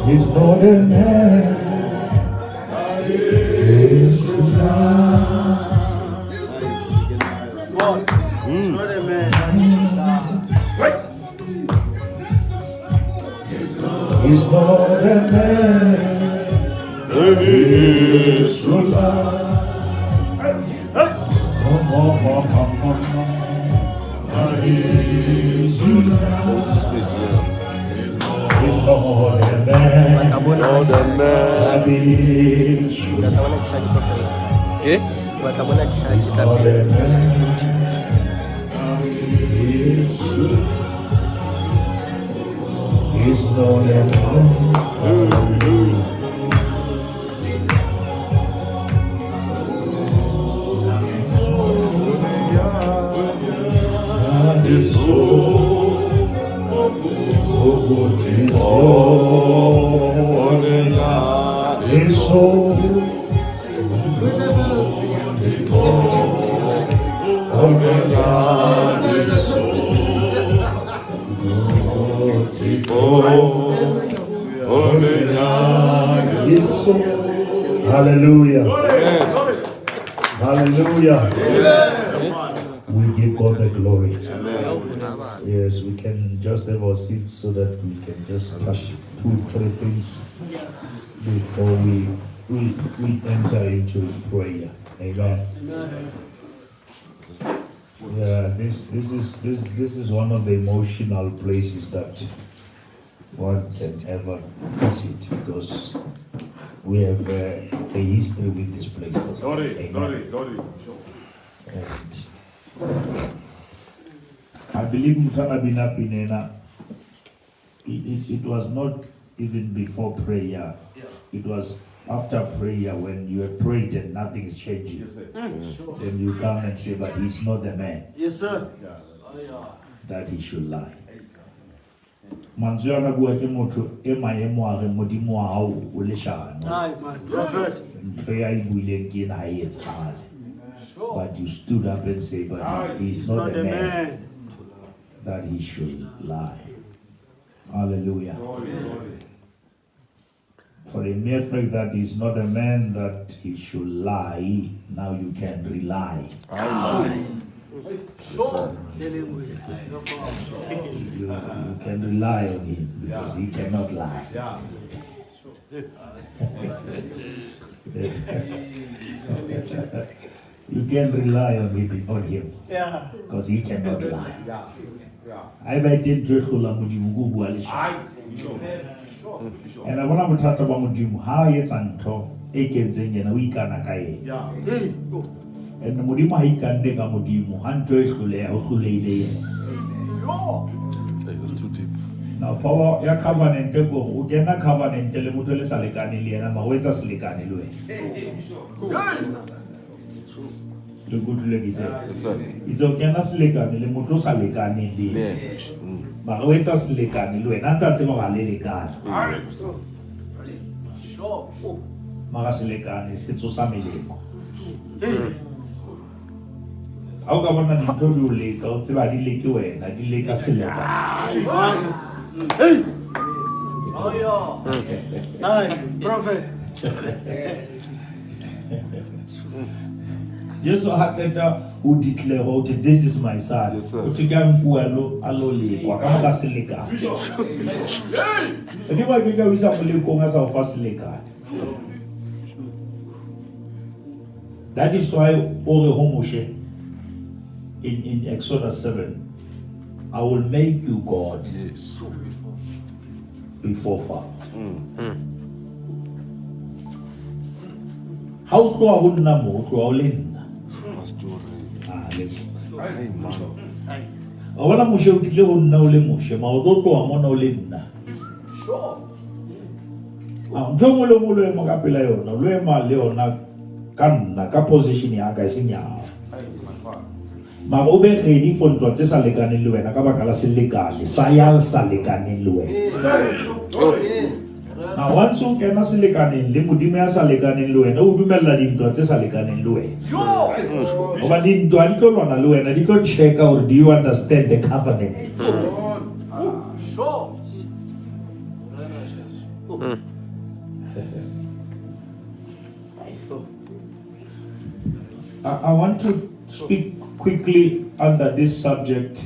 He's not a man. He's not a man. He's so loud. Hallelujah. Hallelujah. We give God the glory. Yes, we can just have our seats so that we can just touch 2-3 things before we enter into prayer. Amen. Yeah, this is one of the emotional places that one can ever visit because we have a history with this place. And I believe it was not even before prayer. It was after prayer when you have prayed and nothing is changing. Yes, sir. Then you come and say, but he's not the man. Yes, sir. That he should lie. Manzwana bua ke motho e maemo a re modimo wa hao o le shano. Ai man, prophet. Prayer I buileng ke na e tsale. But you stood up and say, but he's not the man that he should lie. Hallelujah. For the mere fact that he's not a man that he should lie, now you can rely. Amen. You can rely on him because he cannot lie. You can rely on him because he cannot lie. I might and I want to talk about how it's unto Akenzen and a week and a kaye. And the Mudima he can make a Mudimu, Hunter Hule. It's too deep. Now, power, your covenant, who can not covenant, Telemutel Salicani, and Maweza Silicani. Look good lady said. It's okay, not Silicani, Lemuto Salicani. Maweza Silicani, and that's about a lady card. Sure. Marasilicani, it's so Samilico. How come I told you lake out the lake away? I did lake a silica. Hey! Oh, yeah. Hi, prophet. Just so happened who declare out this is my son. Yes, sir. But you can't go alone. Wakama silica. And if I think I was a little as our first silica. That is why all the homoship. In Exodus 7, I will make you God before Father. How to I would know to our lin? I want to mushe utile no lemushe, ma odoko amono lina. Sure. Jomo mulo magapila yo, no lema leona kana ka position ya ka isinya. Ma obe ready for to tsa lekane le wena ka baka la selekane sa ya sa lekane le wena. Now once you can selekanin le modimo ya sa lekanin le wena o dumella dintwa tse sa lekanin le wena. Oba dintwa di tlo lwana le wena di tlo check out, do you understand the covenant? Sure. I want to speak quickly under this subject.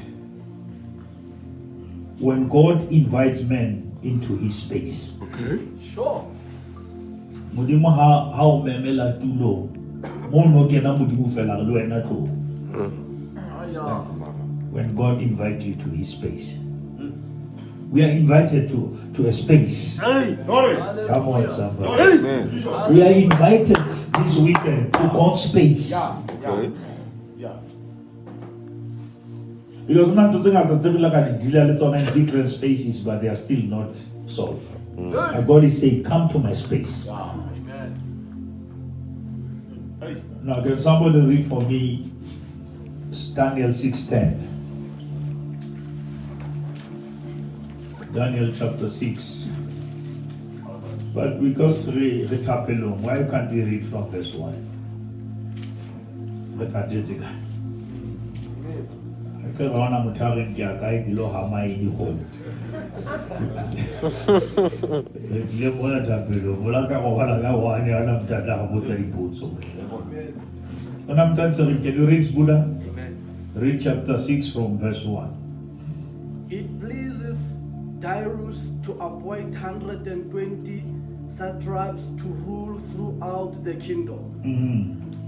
When God invites men into his space. Okay. Sure. Modimo ha o memela tulo. Mo no kena modimo fela le wena tlo. When God invites you to his space. We are invited to a space. Come on, somebody. We are invited this weekend to God's space. Okay. Because not to think about in different spaces, but they are still not solved. And God is saying, come to my space. Amen. Now, can somebody read for me Daniel 6:10? Daniel chapter 6. But because we the capelum, why can't we read from verse 1? Look at this guy. Ke rona motharing ke akae ke lo hama di hole. Le bona tapelo, vola ka go bala ka wa ne ana mtata go botsa dipotso. Ana mtata re ke read Buddha. Amen. Read chapter 6 from verse 1. It pleases Darius to appoint 120 satraps to rule throughout the kingdom.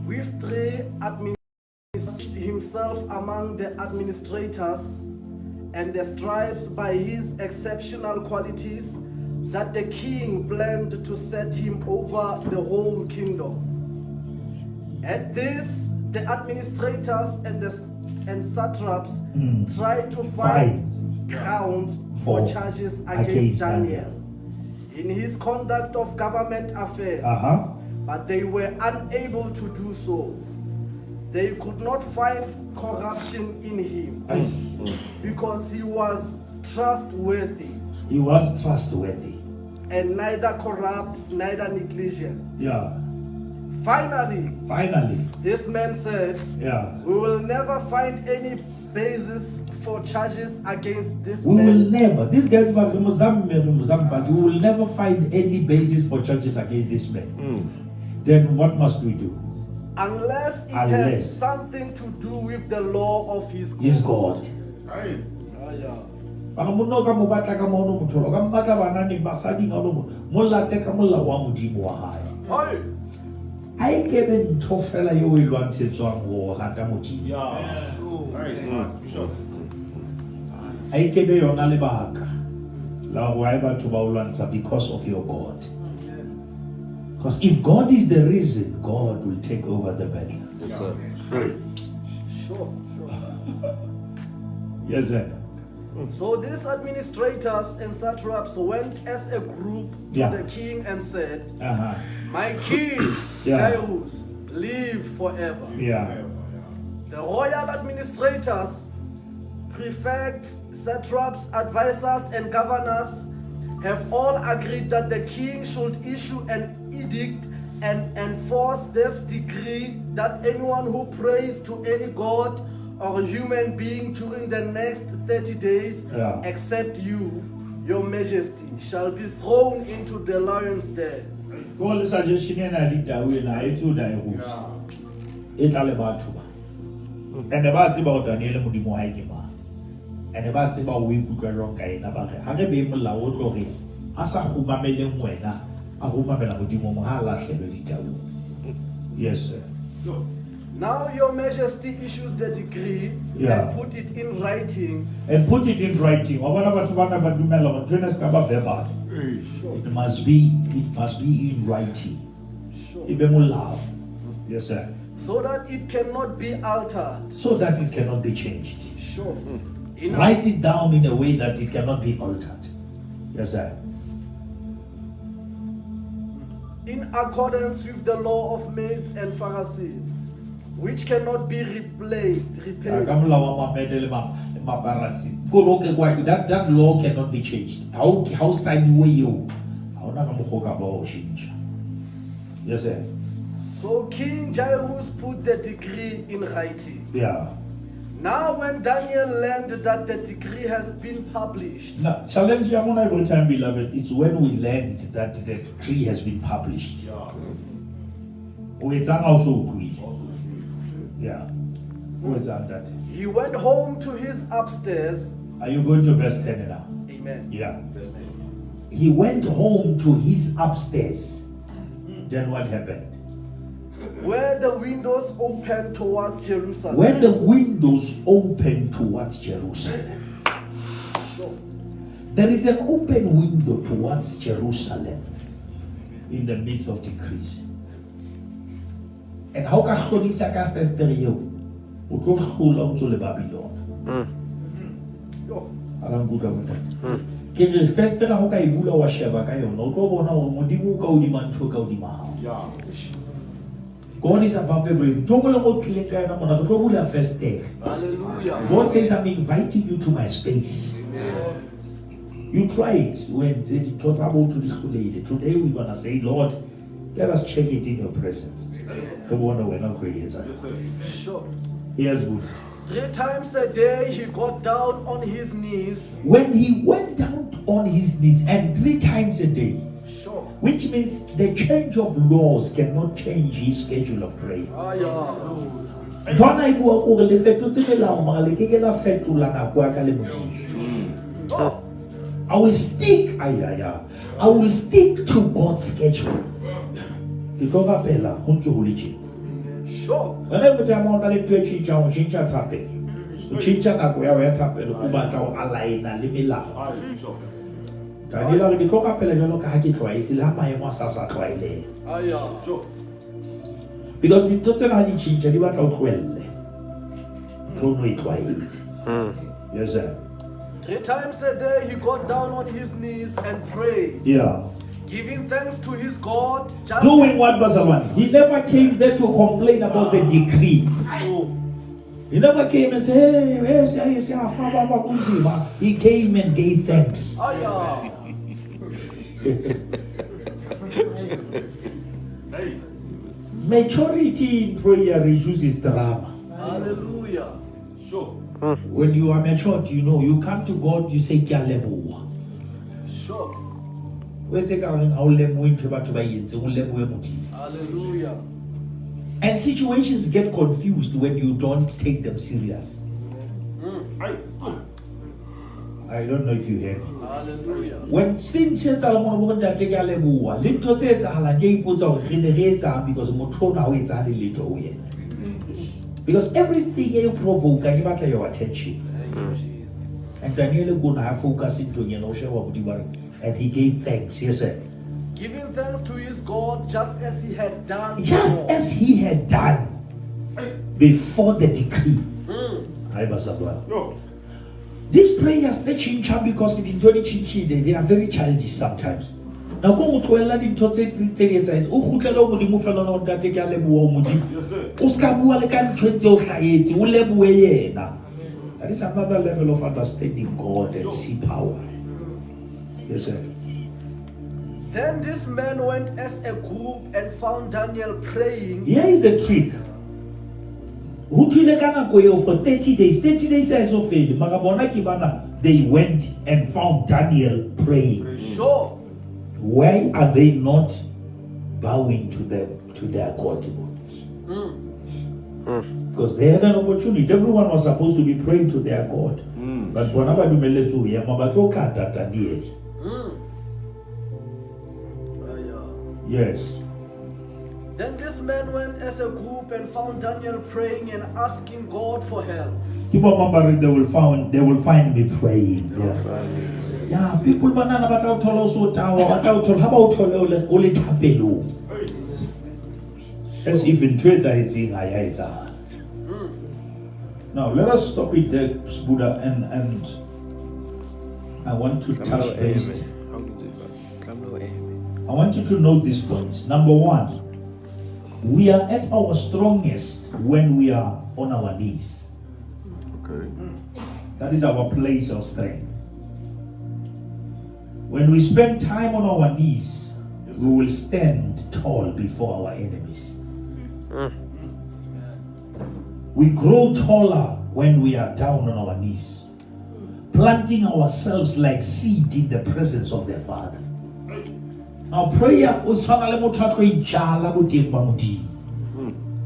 With 3 administrators himself among the administrators and the scribes by his exceptional qualities that the king planned to set him over the whole kingdom. At this, the administrators and satraps tried to find grounds for charges against Daniel in his conduct of government affairs, but they were unable to do so. They could not find corruption in him because he was trustworthy. He was trustworthy. And neither corrupt, neither negligent. Yeah. Finally, this man said, yeah, we will never find any basis for charges against this we man. We will never. This guy's but we will never find any basis for charges against this man. Then what must we do? Unless it has something to do with the law of his God. His God. I can tofela yo will want to go hatamuti. I can be on Alibaka. La waiba to Baulanza because of your God. Because if God is the reason, God will take over the battle. Yes, sir. Sure. Yes, sir. So these administrators and satraps went as a group to the king and said, my king, Darius, live forever. The royal administrators, prefects, satraps, advisors, and governors have all agreed that the king should issue an edict and enforce this decree that anyone who prays to any god or human being during the next 30 days, except you, your majesty, shall be thrown into the lion's den. Call the suggestion and I did that when I told Darius. It's all about you. And about Daniel Mudimo. And about we put a rock in about it. How do you be allowed Asa Kgumame le mwena a humamela modimo mo ha la hlelo ditau. Yes, sir. Now your majesty issues the decree and put it in writing. And put it in writing. It must be in writing. Sure. Yes, sir. So that it cannot be altered. So that it cannot be changed. Sure. Write it down in a way that it cannot be altered. Yes, sir. In accordance with the law of maids and Pharisees, which cannot be repaid. That law cannot be changed. How sign you? Yes, sir. So King Jairus put the decree in writing. Yeah. Now when Daniel learned that the decree has been published. Now, challenge Yamon every time, beloved, it's when we learned that the decree has been published. It's also yeah. Who is that? He went home to his upstairs. Are you going to verse 10 now? Amen. Yeah. He went home to his upstairs. Then what happened? Where the windows opened towards Jerusalem. When the windows open towards Jerusalem. There is an open window towards Jerusalem in the midst of decrees. And how can you say that first day you go through to the Babylon? Ke re first day how ka e bula wa sheba ka yona o tlo bona hore modimo ka o di mantho ka o di mahao. God is above everything. Hallelujah. God says, I'm inviting you to my space. You try it. When it was about to this today, we're going to say, Lord, let us check it in your presence. Come on, we're not creators. Sure. Here's good. 3 times a day he got down on his knees. When he went down on his knees, and 3 times a day, Sure. which means the change of laws cannot change his schedule of prayer. I will stick to God's schedule. Sure. Whenever time on the church, I will change a topic. Change a topic, Daniela ke tloga pele jalo ka ha ke tlwaetse le ha maemo a sa tlwaele. Because the total ha di change di batla o tlwelle. Tlono e tlwaetse. Yes sir. 3 times a day he got down on his knees and prayed. Yeah. Giving thanks to his God. Just Doing what, Pastor One? He never came there to complain about the decree. He never came and said, hey, he came and gave thanks. Maturity in prayer reduces drama. Hallelujah. Sure. When you are matured, you know, you come to God, you say, Kyalebo. Sure. Hallelujah. And situations get confused when you don't take them serious. I don't know if you hear me. Hallelujah. When sin sets out because everything you provoke and you matter your attention. And Daniel gonna focus into and he gave thanks. Yes, sir. Giving thanks to his God just as he had done. Just before. as he had done before the decree. These prayers they change because it they are very childish sometimes. Now go to a in that is another level of understanding God and see power. Yes, sir. Then this man went as a group and found Daniel praying. Here is the trick. For 30 days. 30 days I so failed. They went and found Daniel praying. Sure. Why are they not bowing to their God? Because they had an opportunity. Everyone was supposed to be praying to their God. But Daniel. Yes. Then this man went as a group and found Daniel praying and asking God for help. People remembering they will find me praying. Yeah, people banana batao tolo so tawa batao tolo how about tolo ole tapelo. As if in trades I see ayaita. Now let us stop it there, Buddha, and I want to touch base. I want you to note these points. Number 1, we are at our strongest when we are on our knees. Okay. That is our place of strength. When we spend time on our knees, we will stand tall before our enemies. We grow taller when we are down on our knees, planting ourselves like seed in the presence of the Father. Now prayer is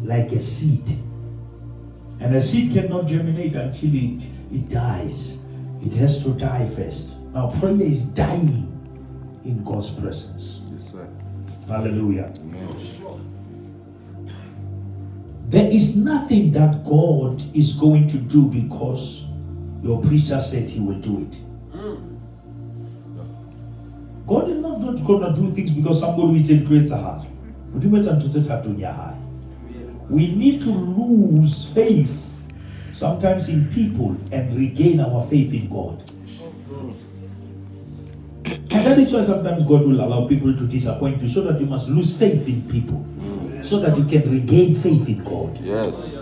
like a seed. And a seed cannot germinate until it dies. It has to die first. Now prayer is dying in God's presence. Yes, sir. Hallelujah. Amen. There is nothing that God is going to do because your preacher said he will do it. God is not going to do things because somebody will say it's a heart. We need to lose faith sometimes in people and regain our faith in God. And that is why sometimes God will allow people to disappoint you, so that you must lose faith in people, so that you can regain faith in God. Yes.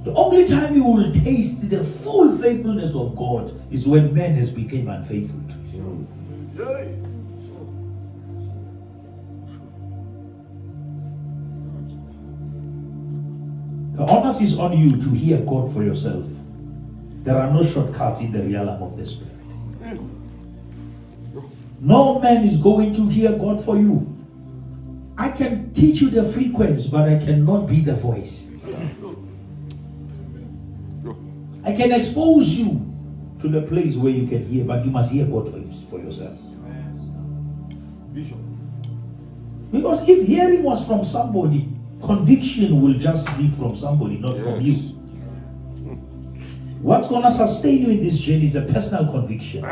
The only time you will taste the full faithfulness of God is when man has become unfaithful to you. The onus is on you to hear God for yourself. There are no shortcuts in the realm of the Spirit. No man is going to hear God for you. I can teach you the frequency, but I cannot be the voice. I can expose you to the place where you can hear, but you must hear God for yourself. Because if hearing was from somebody, conviction will just be from somebody, not from you. What's going to sustain you in this journey is a personal conviction.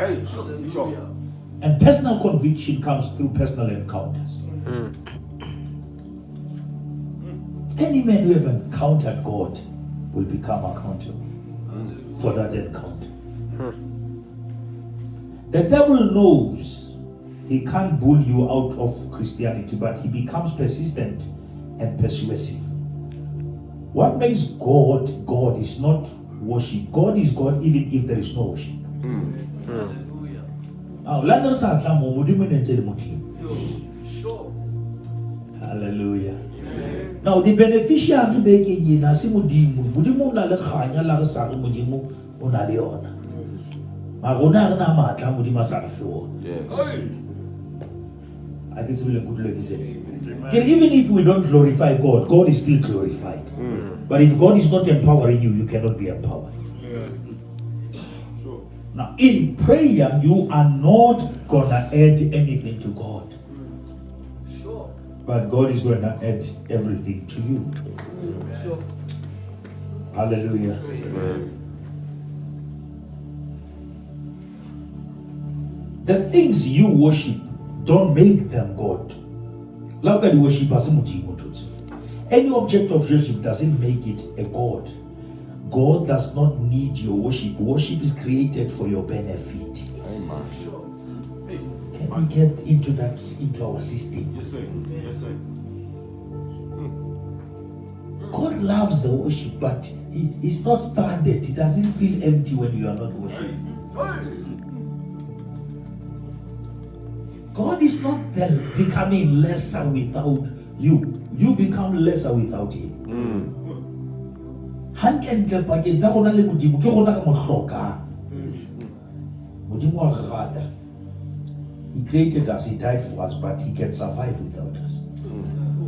And personal conviction comes through personal encounters. Any man who has encountered God will become accountable for that encounter. The devil knows he can't bull you out of Christianity, but he becomes persistent and persuasive. What makes God God is not worship. God is God even if there is no worship. Hallelujah. Now the beneficiary beginning na si modimo na le khanya la re sa re modimo o na le yona. Ma rona re na matla modimo sa re fe ona. I guess we good look is it. Even if we don't glorify God, God is still glorified. But if God is not empowering you, you cannot be empowered. Now in prayer, you are not gonna add anything to God. But God is going to add everything to you. Hallelujah. The things you worship, don't make them God. Any object of worship doesn't make it a God. God does not need your worship. Worship is created for your benefit. Can we get into that, into our system? Yes, sir. Yes, sir. God loves the worship, but He's not stranded. He doesn't feel empty when you are not worshiping. God is not becoming lesser without you. You become lesser without Him. He created us, He died for us, but He can survive without us.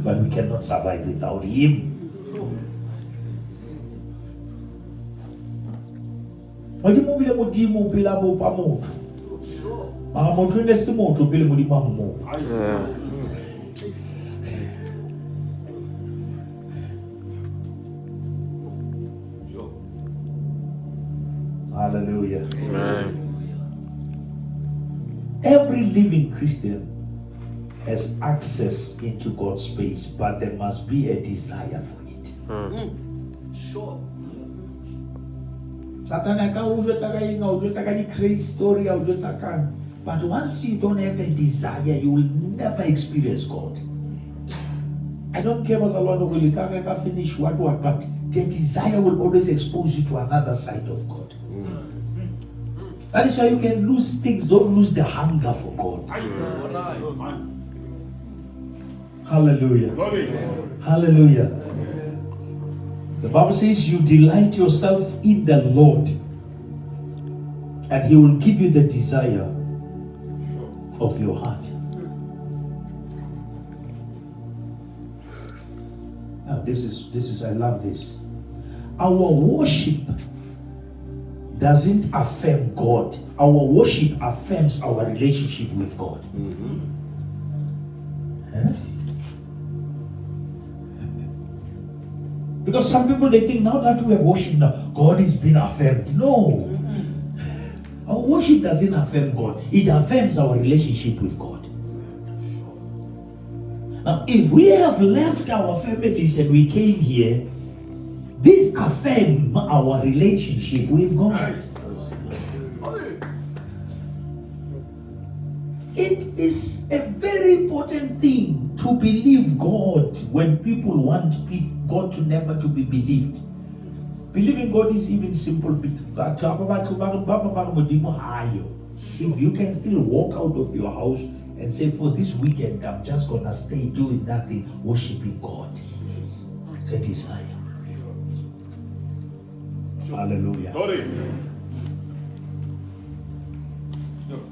But we cannot survive without Him. Hallelujah. Amen. Every living Christian has access into God's space, but there must be a desire for it. Sure. But once you don't have a desire, you will never experience God. I don't care what finish what, but the desire will always expose you to another side of God. That is why you can lose things. Don't lose the hunger for God. Hallelujah. Hallelujah. The Bible says you delight yourself in the Lord, and He will give you the desire of your heart. Now this is I love this. Our worship doesn't affirm God. Our worship affirms our relationship with God. Huh? Because some people, they think now that we have worship, now God is being affirmed. No. Our worship doesn't affirm God. It affirms our relationship with God. Now, if we have left our families and we came here, this affirms our relationship with God. It is a very important thing to believe God when people want God to never to be believed. Believing God is even simple. If you can still walk out of your house and say, for this weekend, I'm just going to stay doing nothing, worshiping God. It's a desire. Hallelujah.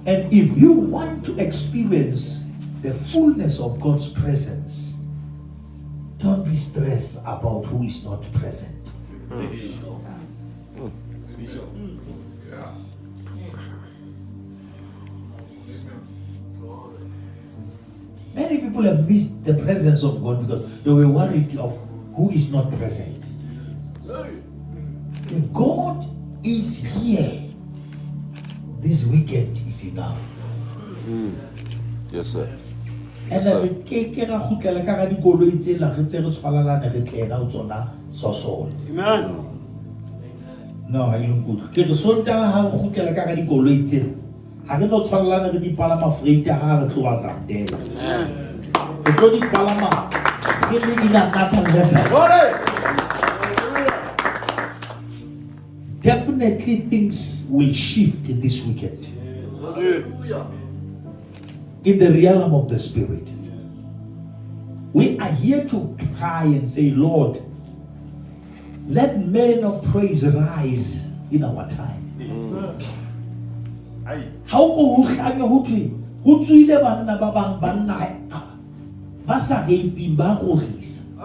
And if you want to experience the fullness of God's presence, don't be stressed about who is not present. Many people have missed the presence of God because they were worried of who is not present. If God is here, this weekend is enough. Yes, sir. And Yes, sir. Amen. No, I don't good. Ke so ta ha go tlela ka di koloi tse. Ha re no tshwalana re di palama freight ha re tloa Zamdele. Ke tlo di palama ke le ina nata level. Definitely things will shift this weekend. In the realm of the spirit. We are here to cry and say, Lord, let men of praise rise in our time. How go ho tswile banna ba bang banna ba sa happy ba go risa. Ho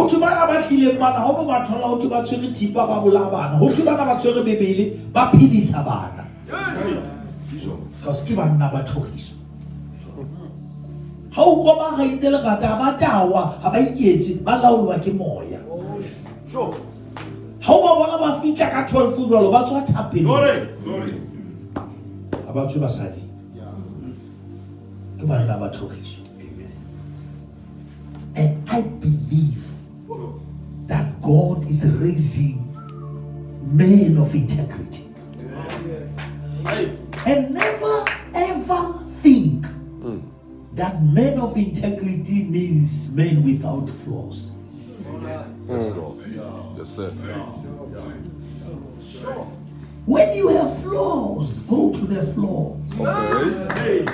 tshwana ba hlile bana ho ba thola ho tshwana tshwere thipa ba bola bana ho tshwana ba tshwere bebele ba phidisa bana. Because ke banna ba thoriso. How come I tell you that about our iketse ba laolwa ke moya? How about ba fitla ka 12 football ba tswa thapeng? Glory. About you basadi. Ke banna ba thoriso. And I believe that God is raising men of integrity. And never ever think that men of integrity means men without flaws. Yes, sir. When you have flaws, go to the flaw. Okay.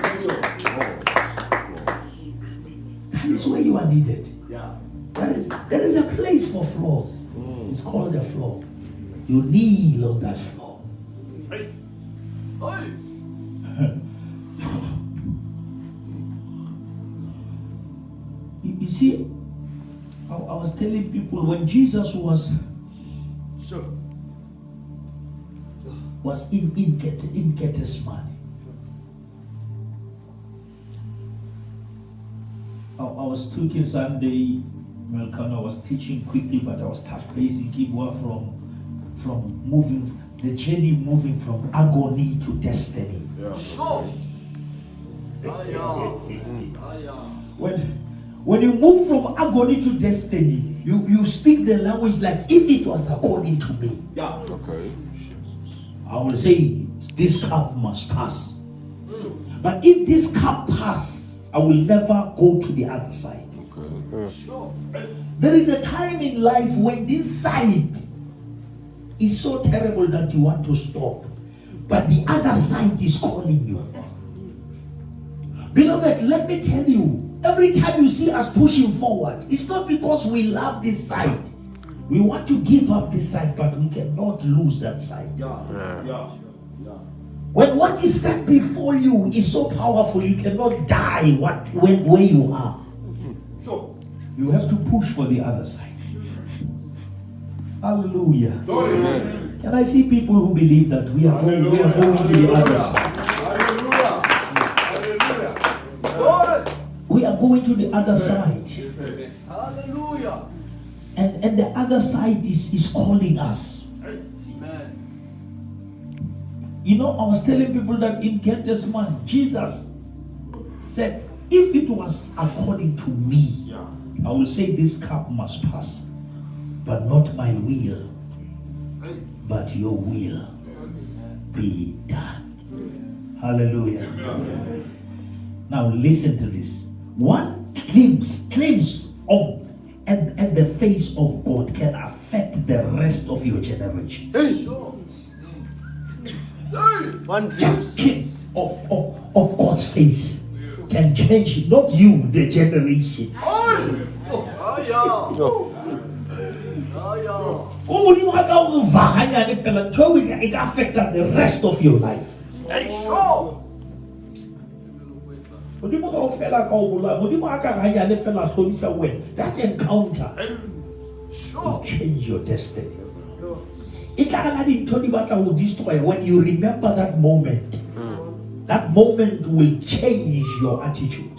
That is where you are needed. There is a place for flaws. It's called a flaw. You kneel on that flaw. You see, I was telling people when Jesus was in Gethsemane. I was talking Sunday, Melkano was teaching quickly, but I was touch basing people from moving, the journey moving from agony to destiny. When you move from agony to destiny, you speak the language like if it was according to me. Okay. I will say this cup must pass. But if this cup pass, I will never go to the other side. Okay. There is a time in life when this side is so terrible that you want to stop. But the other side is calling you. Beloved, let me tell you, every time you see us pushing forward, it's not because we love this side. We want to give up this side, but we cannot lose that side. When what is set before you is so powerful, you cannot die where you are. You have to push for the other side. Hallelujah. Amen. Can I see people who believe that we are going to the other side? We are going to the other side. Hallelujah. And the other side is calling us. Amen. You know, I was telling people that in Gethsemane, Jesus said, if it was according to me, I will say this cup must pass, but not my will, but your will be done. Hallelujah. Now listen to this. One glimpse of and the face of God can affect the rest of your generation. One Just glimpse of God's face can change, not you, the generation. It affects the rest of your life. That encounter will change your destiny. Will destroy when you remember that moment. That moment will change your attitude.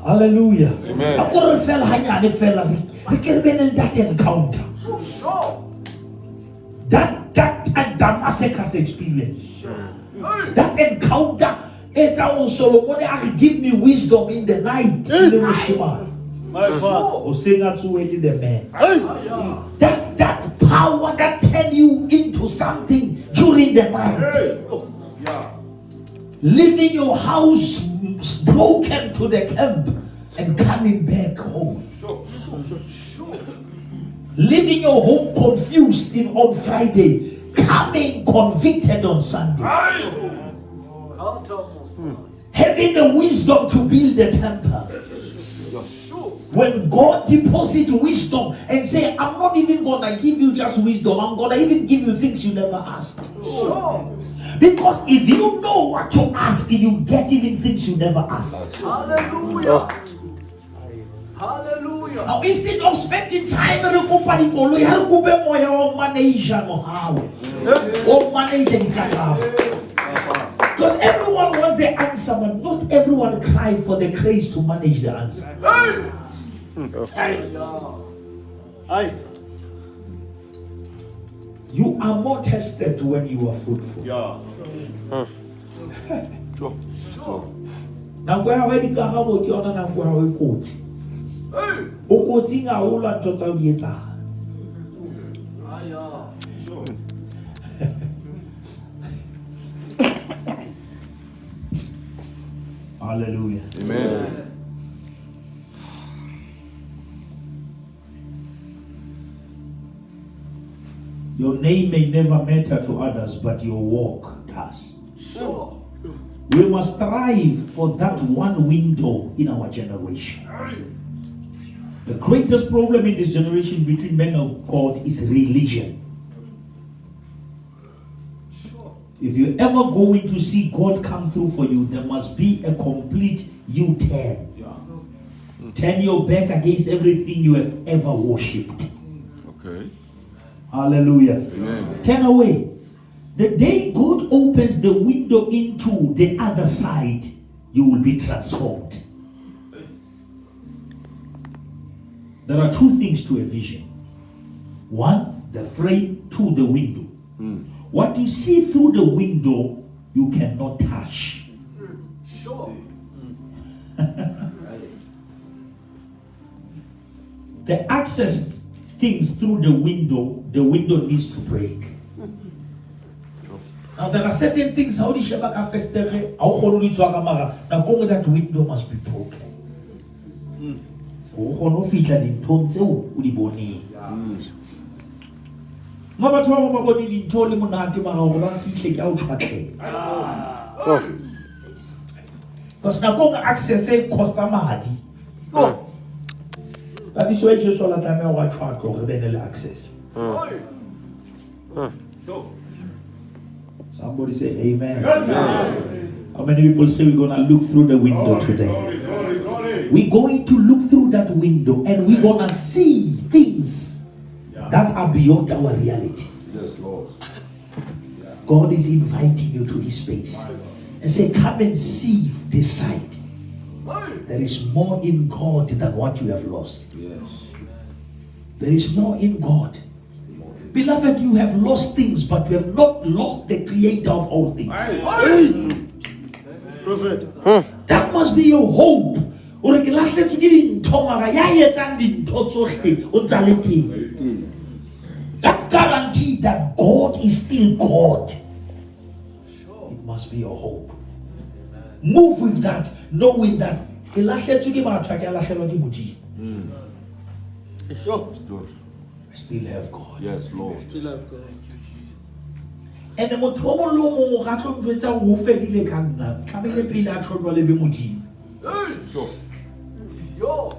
Hallelujah. Amen. That encounter. That Damascus experience. That encounter. It's also Solomon give me wisdom in the night. Or sing out to the man. That power that turn you into something during the night. Leaving your house broken to the camp and coming back home. Leaving your home confused on Friday, coming convicted on Sunday. Having the wisdom to build the temple. When God deposits wisdom and say, I'm not even gonna give you just wisdom, I'm gonna even give you things you never asked. Because if you know what to ask, you get even things you never asked. Hallelujah. Hallelujah. Now instead of spending time in the company, because everyone wants the answer, but not everyone cry for the grace to manage the answer. You are more tested when you are fruitful. Now where are we going Hallelujah. Amen. Your name may never matter to others, but your walk does. We must strive for that one window in our generation. The greatest problem in this generation between men of God is religion. If you're ever going to see God come through for you, there must be a complete U-turn. Turn your back against everything you have ever worshipped. Okay. Hallelujah. Amen. Turn away. The day God opens the window into the other side, you will be transformed. There are two things to a vision. One, the frame. Two, the window. What you see through the window, you cannot touch. The access things through the window needs to break. Now there are certain things how the Shabaka festere, how holy Twagamara, now go that window must be broken. Oh, no feature in Tonzo, Udiboni. Mama told me about it in Tolimonati, my feature out because now go access a Costamadi. That is why just all the time I watch hard access. Somebody say amen. How many people say we're going to look through the window today? We're going to look through that window and we're going to see things that are beyond our reality. Yes, Lord. God is inviting you to this space and say, come and see this side. There is more in God than what you have lost. Yes. There is more in God. Beloved, you have lost things, but you have not lost the creator of all things. Prophet. That must be your hope. That guarantee that God is still God. It must be your hope. Move with that, knowing that I still have God. Yes, Lord. Still have God. And the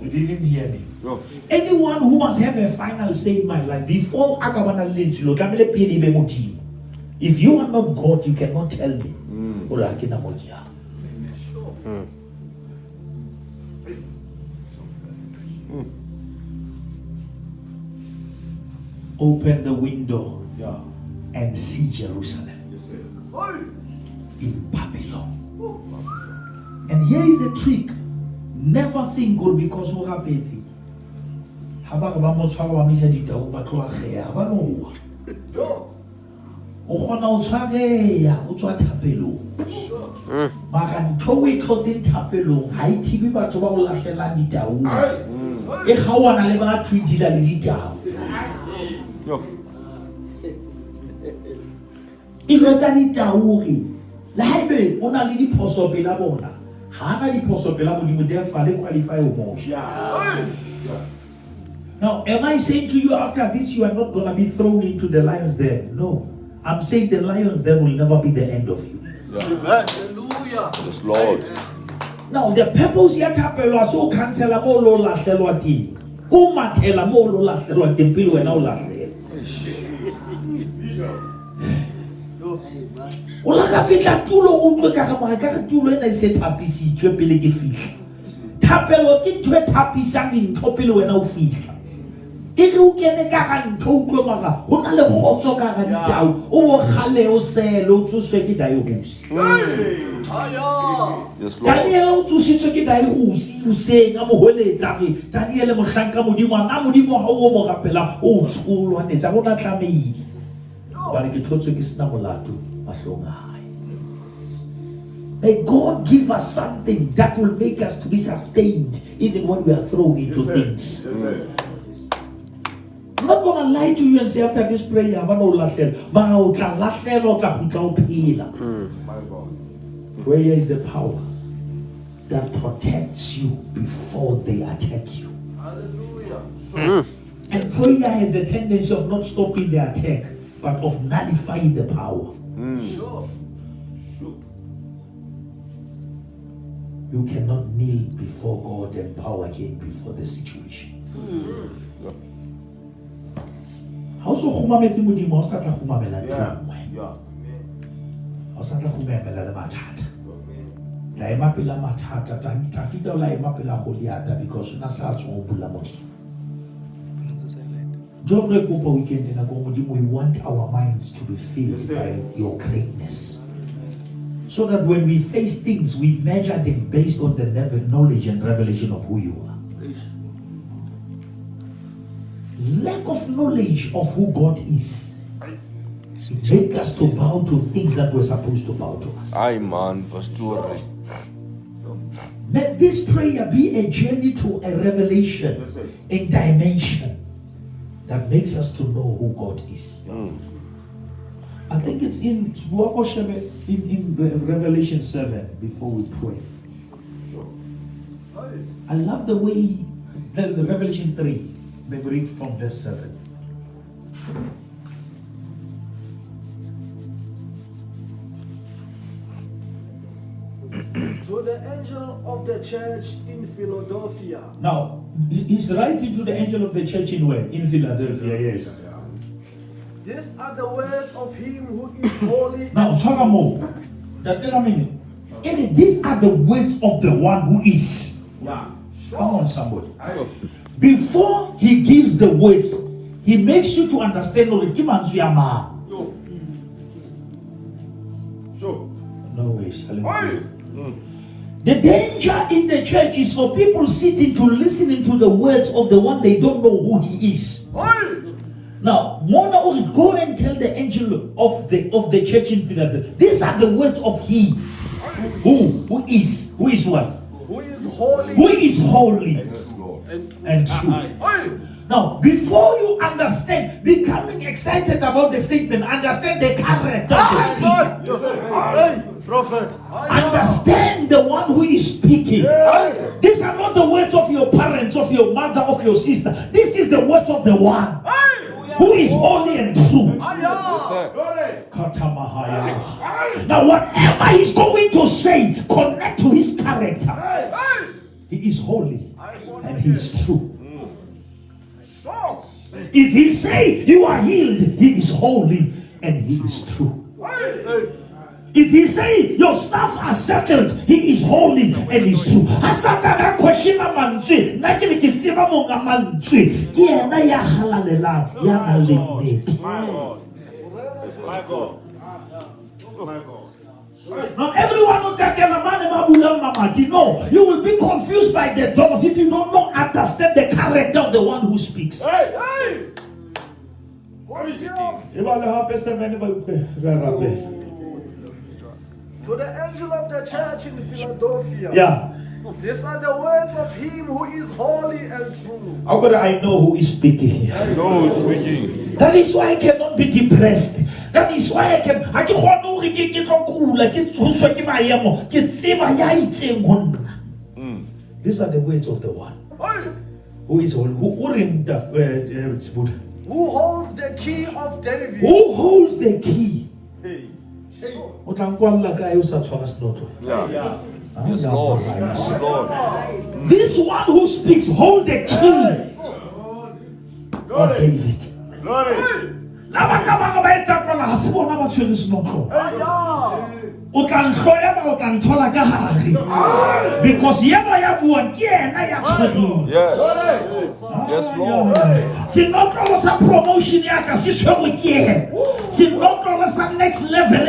you didn't hear me. Anyone who must have a final say in my life before Akabana Lynch, if you are not God, you cannot tell me. Open the window and see Jerusalem in Babylon. And here is the trick. Never think good because who happens. Now, am I saying to you after this you are not going to be thrown into the lion's den? No. I'm saying the lion's den will never be the end of you. Hallelujah. Yes, Lord. Now, the purpose yet happened so cancel a molo la selwati. Kuma tela molo la selwati pilu and all la sel. Ola fika tulo utlwe ka ga ka tulo ena se thapisi tshwe pele ke fihla. Thapelo ke tshwe thapisa dintho pele wena o fihla. Ke re o kene ka ga ntho utlwe maga ho na le khotso ka ga ditau o bo khale o sele o tsoswe ke dairusi. Yes, Lord. Daniel o tsositswe ke dairusi o senga mo holetsa re Daniel mo hlanka modimo na modimo ha o mo rapela o tshulwa netsa bona tlameile. Ba ke thotswe ke sina molato. May God give us something that will make us to be sustained even when we are thrown into things. I'm not going to lie to you and say after this prayer, prayer is the power that protects you before they attack you. Hallelujah. And prayer has a tendency of not stopping the attack, but of nullifying the power. Sure. You cannot kneel before God and bow again before the situation. Also, Kgumame modimo o sa tla khumamela tlangwe. O sa tla khumamela le mathata. La ema pela mathata ta fita la ema pela Goliata because una sa tswa bula modimo. John Rekupa weekend in Agomodimo, we want our minds to be filled by your greatness. So that when we face things, we measure them based on the knowledge and revelation of who you are. Lack of knowledge of who God is make us to bow to things that we're supposed to bow to us. Aye, man, Pastor. Let this prayer be a journey to a revelation, a dimension that makes us to know who God is. I think it's in Revelation 7 before we pray. I love the way the Revelation 3, they read from verse 7. To the angel of the church in Philadelphia. Now, he's writing to the angel of the church in where? In Philadelphia, yes. These are the words of him who is holy. Now, that doesn't mean it. These are the words of the one who is. Yeah. Sure. Come on, somebody. Before he gives the words, he makes you to understand. No ways. The danger in the church is for people sitting to listening to the words of the one they don't know who he is. Now, Mona, go and tell the angel of the church in Philadelphia. These are the words of he who is what? Who is holy? Who is holy and true. Now, before you understand, becoming excited about the statement, understand the character of the speaker. Prophet. Understand the one who is speaking. These are not the words of your parents, of your mother, of your sister. This is the words of the one who is holy and true. Now, whatever he's going to say, connect to his character. He is holy and he is true. If he say you are healed, he is holy and he is true. If he say your stuff are settled, he is holy and is true. Asata question manzi, na kile kitseba monga manzi. Ke na ya halalela ya eliminate. My God. Not everyone will take a man mamati. No, you will be confused by the doors if you don't know, understand the character of the one who speaks. To the angel of the church in Philadelphia. Yeah. These are the words of him who is holy and true. How could I know who is speaking? I know who is speaking. That is why I cannot be depressed. That is why I can. These are the words of the one who is holy. Who holds the key of David? Who holds the key? Yeah. Yes, Lord. Yes, Lord. This one who speaks, hold the key of David. Because Yes. Yes, Lord. See, not all of promotion, see, not all of next level,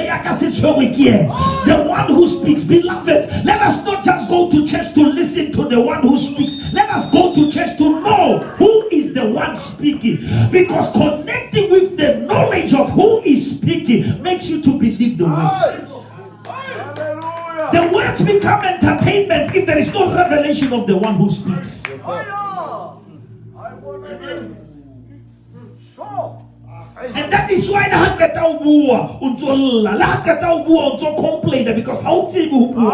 the one who speaks. Beloved, let us not just go to church to listen to the one who speaks. Let us go to church to know who is the one speaking. Because connecting with the knowledge of who is speaking makes you to believe the words. The words become entertainment if there is no revelation of the one who speaks. And that is why the hakata ubua untola la hakata ubua unto complain because how see ubua.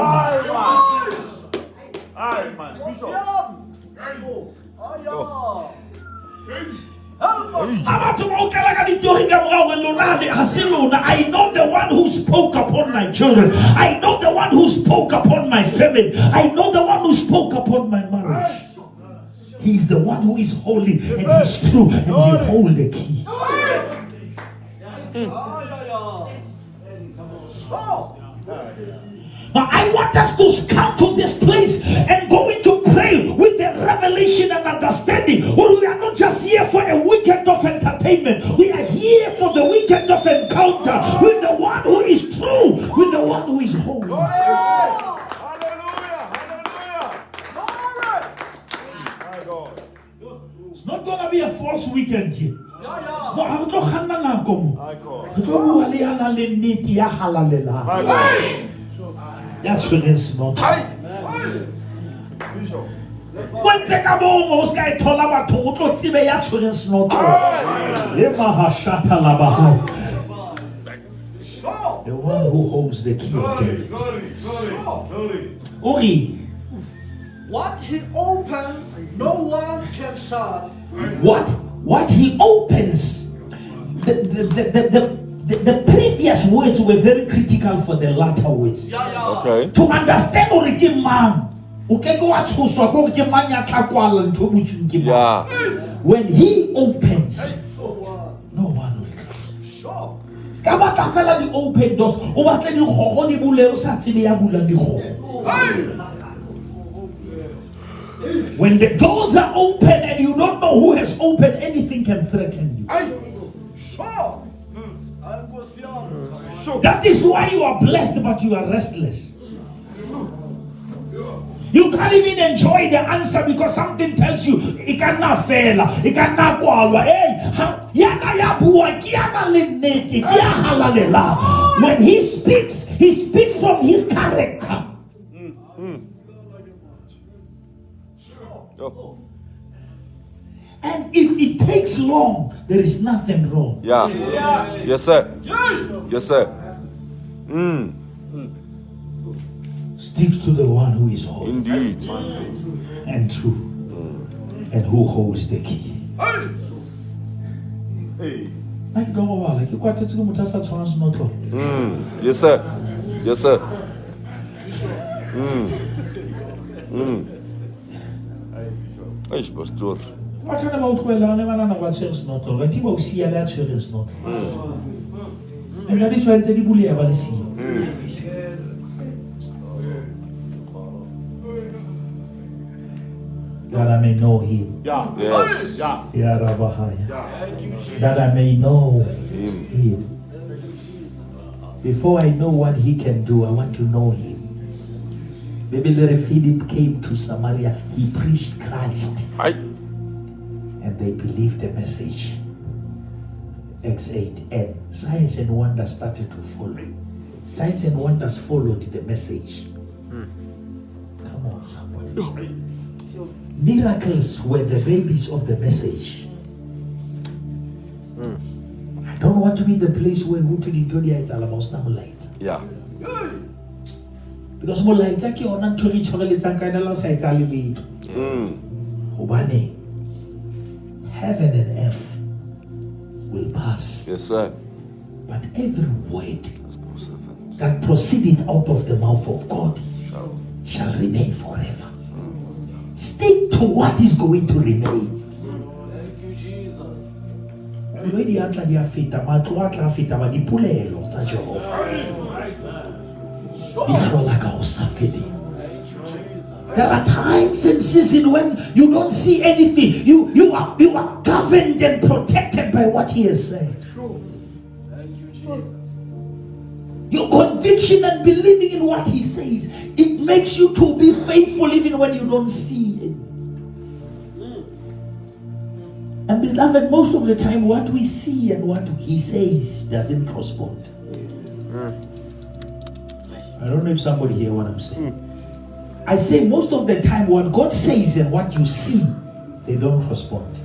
I know the one who spoke upon my children. I know the one who spoke upon my family. I know the one who spoke upon my marriage. He is the one who is holy and he's true and he holds the key. Now I want us to come to this place and go into pray with the revelation and understanding. Well, we are not just here for a weekend of entertainment. We are here for the weekend of encounter with the one who is true, with the one who is holy. Hallelujah. It's not going to be a false weekend here. That's when it's not. When the Kgumame guy told about to The one who holds the key of David. Ori. What he opens, no one can shut. What he opens. The previous words were very critical for the latter words. Okay. To understand or man. Yeah. When he opens, no one will close. Sure. The open doors. When the doors are open and you don't know who has opened, anything can threaten you. Sure. That is why you are blessed, but you are restless. You can't even enjoy the answer because something tells you it cannot fail, it cannot go. When he speaks from his character. Oh. And if it takes long, there is nothing wrong. Yeah. Yes, sir. Yes, sir. Stick to the one who is holy. Indeed. And true. And who holds the key. Yes, sir. Yes, sir. Hey, pastor. What about and that is why it's a bully about that I may know him. Yes. That I may know him. Before I know what he can do, I want to know him. Maybe the Philip came to Samaria, he preached Christ. And they believed the message. Acts 8, and signs and wonders started to follow. Signs and wonders followed the message. Come on, somebody. Miracles were the babies of the message. I don't want to be the place where who to the it's all about light. Yeah. Because more light are on to reach on the kind of sight. Heaven and earth will pass. Yes, sir. But every word that proceedeth out of the mouth of God shall remain forever. Stick to what is going to remain. Thank you, Jesus. There are times and seasons when you don't see anything. You are governed and protected by what he has said. Thank you, Jesus. Your conviction and believing in what he says, it makes you to be faithful even when you don't see it. And beloved, most of the time what we see and what he says doesn't correspond. I don't know if somebody hear what I'm saying. I say most of the time what God says and what you see, they don't correspond.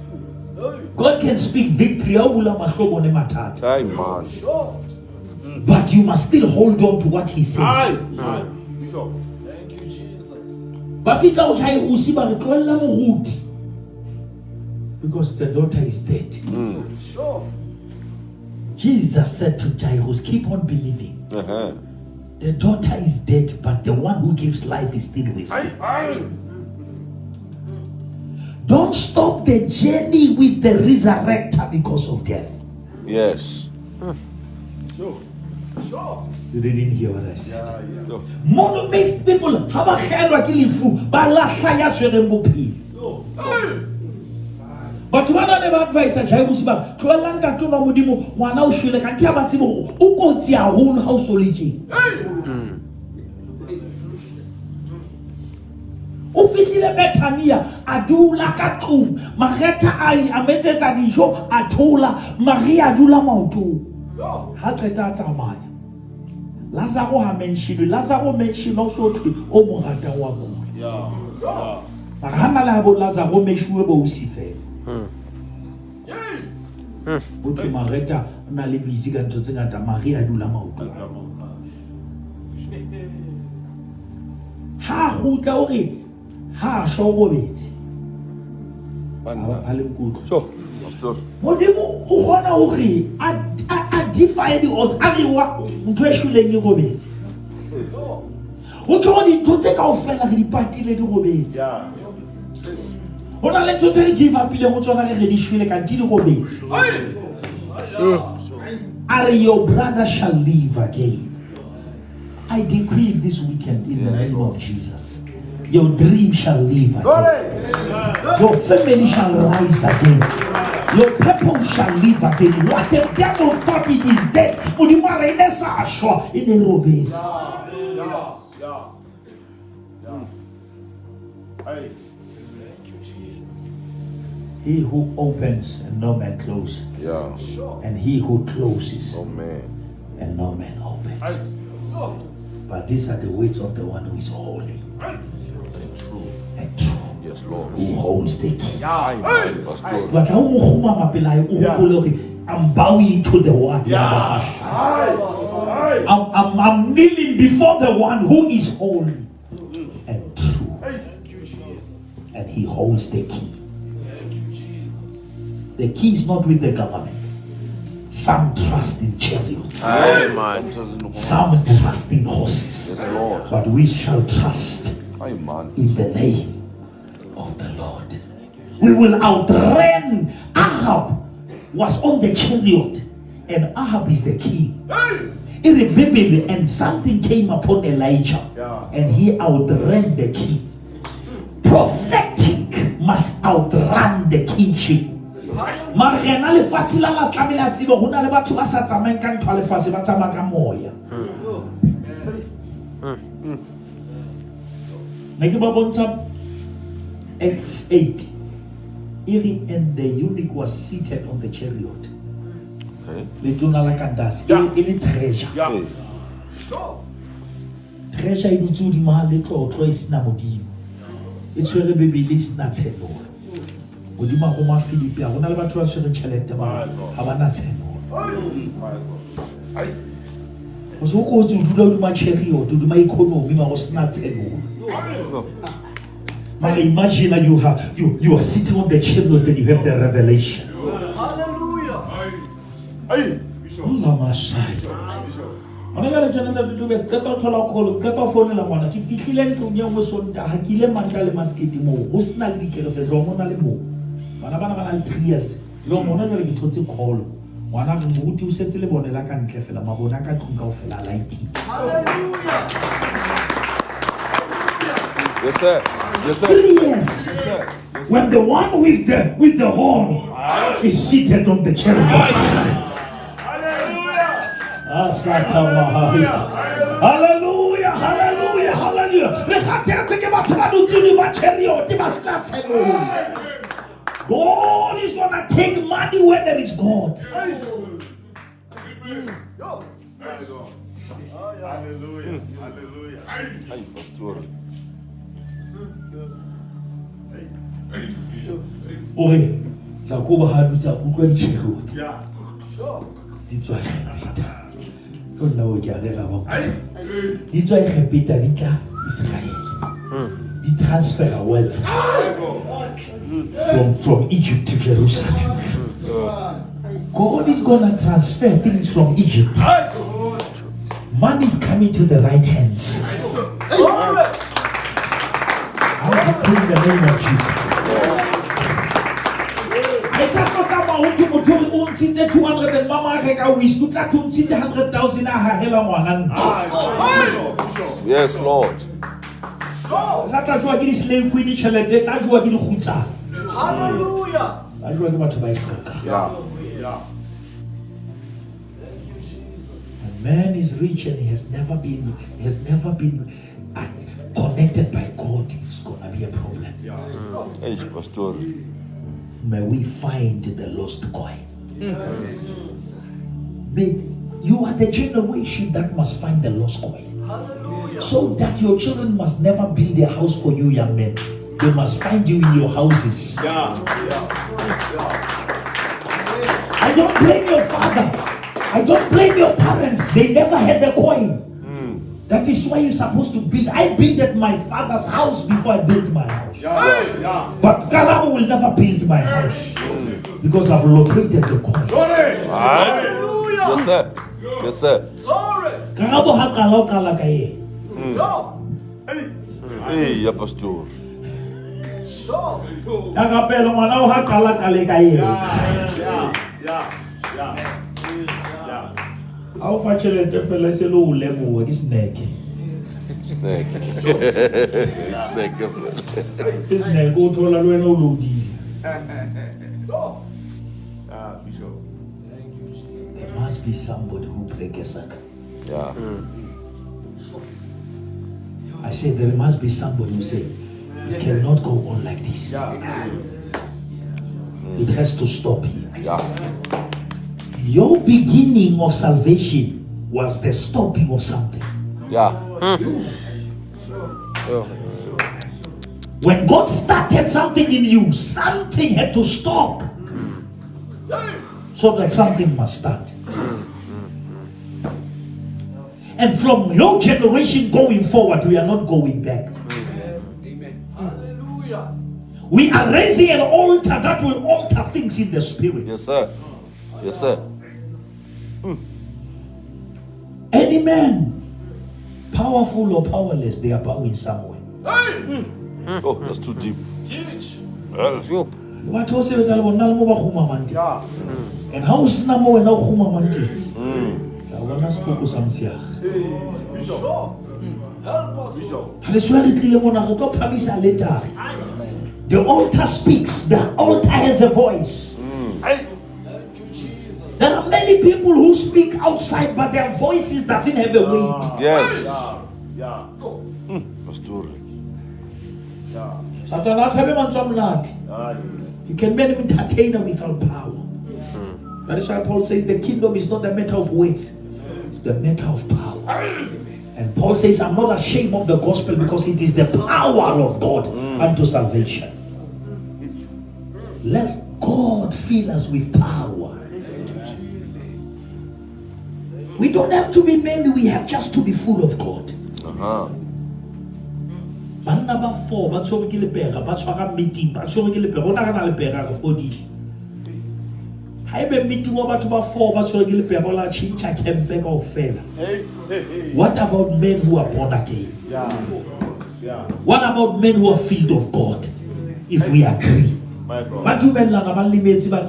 God can speak victory, but you must still hold on to what he says. Thank you, Jesus. Because the daughter is dead. Sure. Jesus said to Jairus, keep on believing. The daughter is dead, but the one who gives life is still with you. Don't stop the journey with the resurrector because of death. Yes. Sure. You didn't hear what I said. No. Most people have a hand like but one of the advice I was about to a land that to know one house like a cabatibo, who got your whole house origin. Officially, Betania, Adu Lakatu, Mareta I, Ametet Adijo, Atola, Maria Dula Mautu. Hakata Tamai. Lazaro ha mentioned, Lazaro mentioned also to Omohata Wago. Ramalabo Lazaro Meshuebo Sife. Ho thwe Mareta o na le busy ka ntho tse ngata, Maria a dula maotong. Ha khutla o re ha sho robetse. A le nkutlo. Sure. Pastor. Modimo o kgona hore a defy the odds. A re wa ntho e shuleng e robetse. O tlo di ntho tse kaofela re di patile di robetse. O na le ntho tse re give up ile mo tsona re di shwele ka di robetse. Are your brother shall live again. I decree this weekend in the name of Jesus. Your dream shall live again. Your family shall rise again. Your people shall live again. What the devil thought it is dead. In the robots. He who opens and no man closes. Yeah. And he who closes Oh man. and no man opens. But these are the words of the one who is holy and true, Yes, Lord. who holds the key. Pastor. But I'm bowing to the one. I'm kneeling before the one who is holy and true, and he holds the key. The key is not with the government. Some trust in chariots. Amen. Some trust in horses. Yes, Lord. But we shall trust Amen. in the name of the Lord. We will outrun. Ahab was on the chariot, and Ahab is the king. In the Bible, and something came upon Elijah, and he outran the king. Prophetic must outrun the kingship. Mariana le fatila la tlamela tsebo hona le batho ba sa tsamayeng ka ntwa le fase ba tsamaya ka moya. Ne ke ba bontsha Acts 8. And the eunuch was seated on the chariot. Okay. Le tona la Candace. Il est treasure. Treasure e dutse hodima le tlotlo e sena modimo. E tshwere Bebele e sena tshelo. Hodima go ma Philippi a gona le batho ba tshwere tšhelete ba ha bana tshelo. O se o go tse o dula hodima chariot, hodima economy ma go sena tshelo. But imagine you are sitting on the chariot and you have the revelation. Hallelujah. Allah Messiah. Ona ga re tsena da ditlo be tseta thola kholo ka pa phone la ngwana ke fihlile ntlo nya mo sonta ha ke ile manta le masketi mo go sna le dikerese jo mona le mo bana ba le 3 years lo mona le ke thotse call ngwana go mo uti o setse le bone la ka ntle fela mabona ka tlung ka o fela lighting. Hallelujah. Yes, sir. Yes, sir. 3 years. Yes, sir. Yes, When the one with the horn is seated on the chariot. Hallelujah, hallelujah, hallelujah. God is gonna take money where there is God. Hallelujah. Hallelujah. Ay, pastor. Okay, Jacob had to go to chariot. Yeah. That's why I repeat. Don't know what you're about. That's why I repeat that Israel. They transfer wealth from Egypt to Jerusalem. God is gonna transfer things from Egypt. Money is coming to the right hands. I decree in the name of Jesus. I said, "What about you? You need 200 and Mama Reka wish to try to 100,000 Yes, Lord. Zata jwa ke slave queen tšhelete tla jwa ke dikgutsa. Hallelujah. Tla jwa ke batho ba ihloka. Yeah. Yeah. A man is rich and he has never been connected by God. It's gonna be a problem. Hey, pastor. May we find the lost coin. May you are the generation that must find the lost coin. Hallelujah. So that your children must never build a house for you, young men. They must find you in your houses. Yeah. I don't blame your father. I don't blame your parents. They never had the coin. That is why you're supposed to build. I built my father's house before I built my house. But Kgumame will never build my house because I've located the coin. Hallelujah. Yes, sir. Yes, sir. Glory. No. Hey, yeah, pastor. Sure. How fortunate the fella say lo lemo this neck. Snake. Snake. This neck go to la no lodi. Go. Bishop. There must be somebody who break a sack. Yeah. I said there must be somebody who say you cannot go on like this. It has to stop here. Yeah. Your beginning of salvation was the stopping of something. Yeah. When God started something in you, something had to stop so that something must start. And from your generation going forward, we are not going back. Amen. Hallelujah. We are raising an altar that will alter things in the spirit. Yes, sir. Yes, sir. Any man, powerful or powerless, they are bowing somewhere. Hey. Oh, that's too deep. Teach. What was it? And how is Namo and now Kgumame? I want to speak to some Sure. Help us. The altar speaks. The altar has a voice. There are many people who speak outside, but their voices doesn't have a weight. Yes. Pastor. You can be an entertainer without power. That is why Paul says the kingdom is not a matter of weight, it's the matter of power. And Paul says, I'm not ashamed of the gospel because it is the power of God unto salvation. Let God fill us with power. We don't have to be many, we have just to be full of God. Banna 4 ba tshwere ke lepega ba tshwara meeting ba tshwere ke lepega ona kana lepega go fodi ha ebe meeting wa batho ba 4 ba tshwere ke lepega la chincha kempe ka ofela. What about men who are born again? What about men who are filled of God? If we agree, but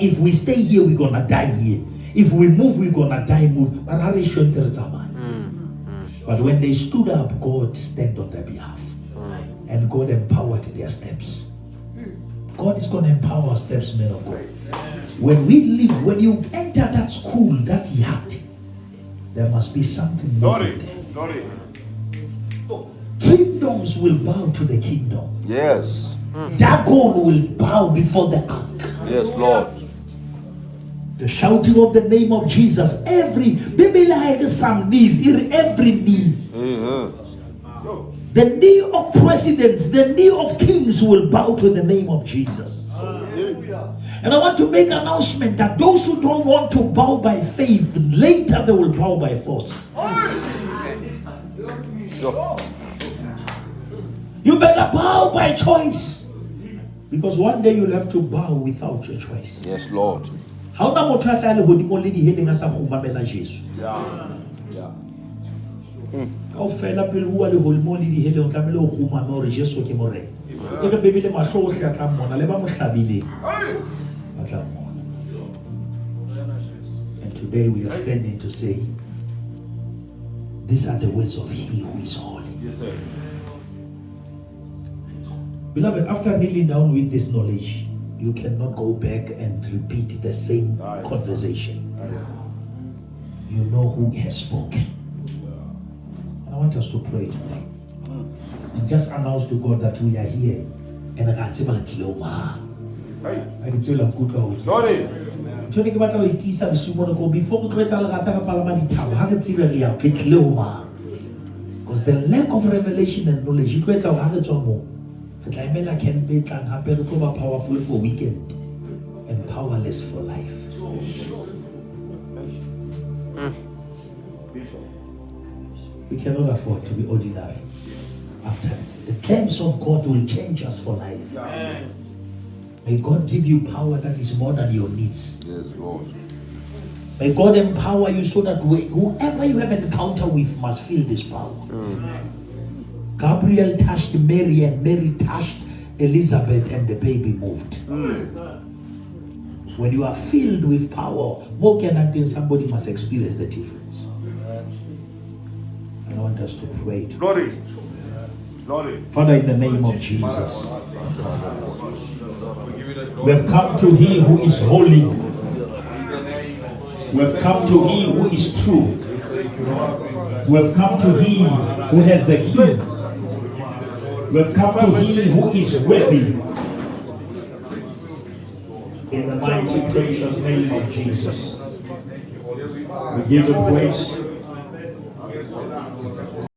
if we stay here we're gonna die here, if we move we're gonna die move. But when they stood up, God stepped on their behalf. And God empowered their steps. God is going to empower our steps, men of God. When we live, when you enter that school, that yard, there must be something moving there. Kingdoms will bow to the kingdom. Yes. Dagon will bow before the ark. Yes, Lord. The shouting of the name of Jesus. Every knee. The knee of presidents, the knee of kings will bow to the name of Jesus. And I want to make an announcement that those who don't want to bow by faith, later they will bow by force. You better bow by choice. Because one day you'll have to bow without your choice. Yes, Lord. How na motho a tla le hodimo le diheleng a sa kgumamela Jesu? Kaofela pele hua le hodimo le diheleng o tlamehile o kgumame hore Jesu ke morena. E re Bebele mahlo ohle a tla mmona le ba mo hlabileng ba tla mmona. And today we are standing to say, these are the words of He who is holy. Yes, sir. Beloved, after kneeling down with this knowledge, you cannot go back and repeat the same conversation. You know who has spoken. And I want us to pray today. And just announce to God that we are here. And I can say, I can tell you, because the lack of revelation and knowledge, can be powerful for weekend and powerless for life. We cannot afford to be ordinary. After the plans of God will change us for life. May God give you power that is more than your needs. Yes, Lord. May God empower you so that whoever you have encounter with must feel this power. Gabriel touched Mary and Mary touched Elizabeth and the baby moved. When you are filled with power, more than somebody must experience the difference. I want us to pray. Glory. Glory. Father, in the name of Jesus, we have come to He who is holy. We have come to He who is true. We have come to He who has the key. We have come to He who is worthy. In the mighty precious name of Jesus, we give you praise.